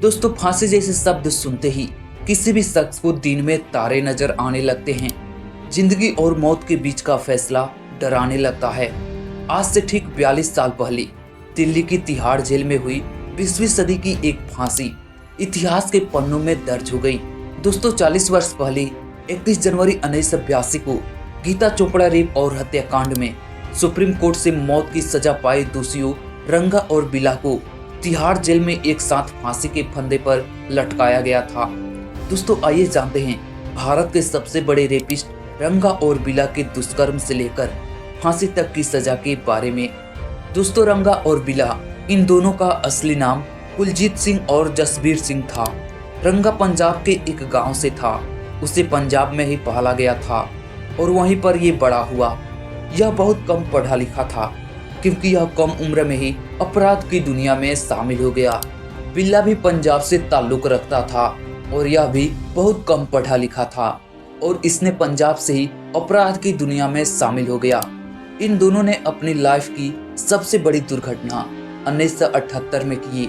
दोस्तों, फांसी जैसे शब्द सुनते ही किसी भी शख्स को दिन में तारे नजर आने लगते हैं। जिंदगी और मौत के बीच का फैसला डराने लगता है। आज से ठीक 42 साल पहले दिल्ली की तिहाड़ जेल में हुई 20वीं सदी की एक फांसी इतिहास के पन्नों में दर्ज हो गई। दोस्तों, 40 वर्ष पहले 31 जनवरी 1982 को गीता चोपड़ा रेप और हत्याकांड में सुप्रीम कोर्ट से मौत की सजा पाए दोषियों रंगा और बिला को तिहाड़ जेल में एक साथ फांसी के फंदे पर लटकाया गया था। दोस्तों, आइए जानते हैं भारत के सबसे बड़े रेपिस्ट रंगा और बिला के दुष्कर्म से लेकर फांसी तक की सजा के बारे में। दोस्तों, रंगा और बिला, इन दोनों का असली नाम कुलजीत सिंह और जसबीर सिंह था। रंगा पंजाब के एक गांव से था। उसे पंजाब में ही पाला गया था और वहीं पर ये बड़ा हुआ। यह बहुत कम पढ़ा लिखा था क्योंकि यह कम उम्र में ही अपराध की दुनिया में शामिल हो गया। बिल्ला भी पंजाब से ताल्लुक रखता था और यह भी बहुत कम पढ़ा लिखा था और इसने पंजाब से ही अपराध की दुनिया में शामिल हो गया। इन दोनों ने अपनी लाइफ की सबसे बड़ी दुर्घटना 1978 में की।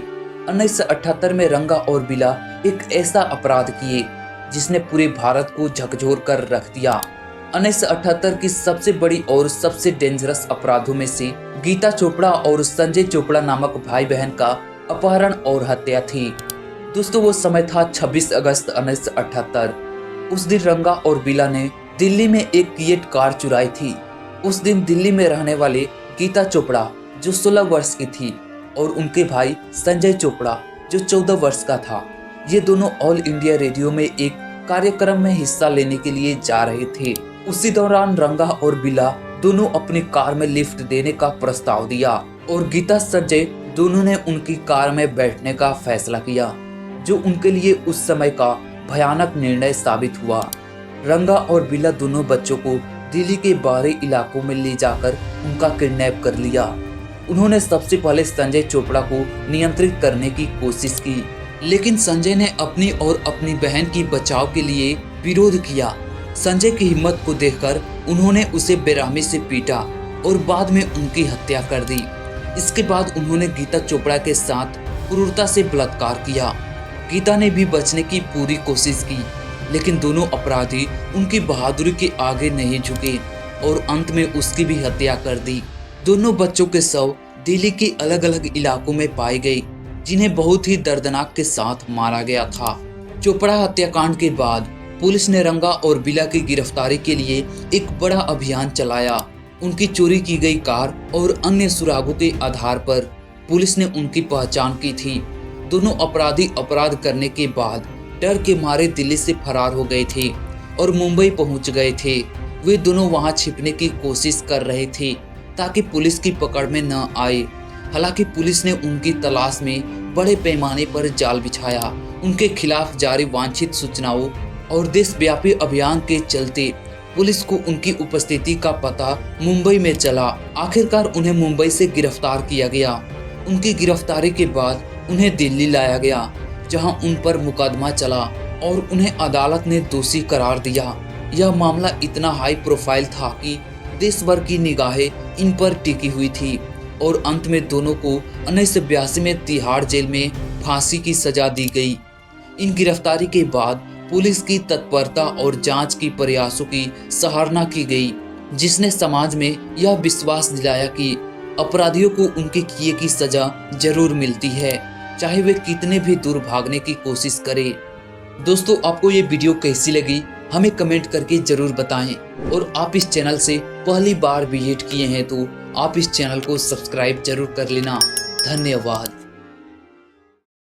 1978 में रंगा और बिला एक ऐसा अपराध किए जिसने पूरे भारत को झकझोर कर रख दिया। 1978 की सबसे बड़ी और सबसे डेंजरस अपराधों में से गीता चोपड़ा और संजय चोपड़ा नामक भाई बहन का अपहरण और हत्या थी। दोस्तों, वो समय था 26 अगस्त 1978। उस दिन रंगा और बिला ने दिल्ली में एक किएट कार चुराई थी। उस दिन दिल्ली में रहने वाले गीता चोपड़ा जो 16 वर्ष की थी और उनके भाई संजय चोपड़ा जो 14 वर्ष का था, ये दोनों ऑल इंडिया रेडियो में एक कार्यक्रम में हिस्सा लेने के लिए जा रहे थे। उसी दौरान रंगा और बिला दोनों अपनी कार में लिफ्ट देने का प्रस्ताव दिया और गीता संजय दोनों ने उनकी कार में बैठने का फैसला किया, जो उनके लिए उस समय का भयानक निर्णय साबित हुआ। रंगा और बिला दोनों बच्चों को दिल्ली के बाहरी इलाकों में ले जाकर उनका किडनैप कर लिया। उन्होंने सबसे पहले संजय चोपड़ा को नियंत्रित करने की कोशिश की, लेकिन संजय ने अपनी और अपनी बहन की बचाव के लिए विरोध किया। संजय की हिम्मत को देखकर उन्होंने उसे बेरहमी से पीटा और बाद में उनकी हत्या कर दी। इसके बाद उन्होंने गीता चोपड़ा के साथ क्रूरता से बलात्कार किया। गीता ने भी बचने की पूरी कोशिश की, लेकिन दोनों अपराधी उनकी बहादुरी के आगे नहीं झुके और अंत में उसकी भी हत्या कर दी। दोनों बच्चों के शव दिल्ली के अलग अलग इलाकों में पाए गए, जिन्हें बहुत ही दर्दनाक के साथ मारा गया था। चोपड़ा हत्याकांड के बाद पुलिस ने रंगा और बिला की गिरफ्तारी के लिए एक बड़ा अभियान चलाया। उनकी चोरी की गई कार और अन्य सुरागों के आधार पर पुलिस ने उनकी पहचान की थी। दोनों अपराधी अपराध करने के बाद डर के मारे दिल्ली से फरार हो गए थे और मुंबई पहुंच गए थे। वे दोनों वहां छिपने की कोशिश कर रहे थे ताकि पुलिस की पकड़ में न आए। हालांकि पुलिस ने उनकी तलाश में बड़े पैमाने पर जाल बिछाया। उनके खिलाफ जारी वांछित सूचनाओं और देशव्यापी अभियान के चलते पुलिस को उनकी उपस्थिति का पता मुंबई में चला। आखिरकार उन्हें मुंबई से गिरफ्तार किया गया। उनकी गिरफ्तारी के बाद उन्हें दिल्ली लाया गया, जहां उन पर मुकदमा चला और उन्हें अदालत ने दोषी करार दिया। यह मामला इतना हाई प्रोफाइल था कि देश भर की निगाहें इन पर टिकी हुई थी और अंत में दोनों को 1982 में तिहाड़ जेल में फांसी की सजा दी गई। इन गिरफ्तारी के बाद पुलिस की तत्परता और जांच की प्रयासों की सराहना की गई, जिसने समाज में यह विश्वास दिलाया कि अपराधियों को उनके किए की सजा जरूर मिलती है, चाहे वे कितने भी दूर भागने की कोशिश करें। दोस्तों, आपको ये वीडियो कैसी लगी हमें कमेंट करके जरूर बताएं और आप इस चैनल से पहली बार विजिट किए हैं तो आप इस चैनल को सब्सक्राइब जरूर कर लेना। धन्यवाद।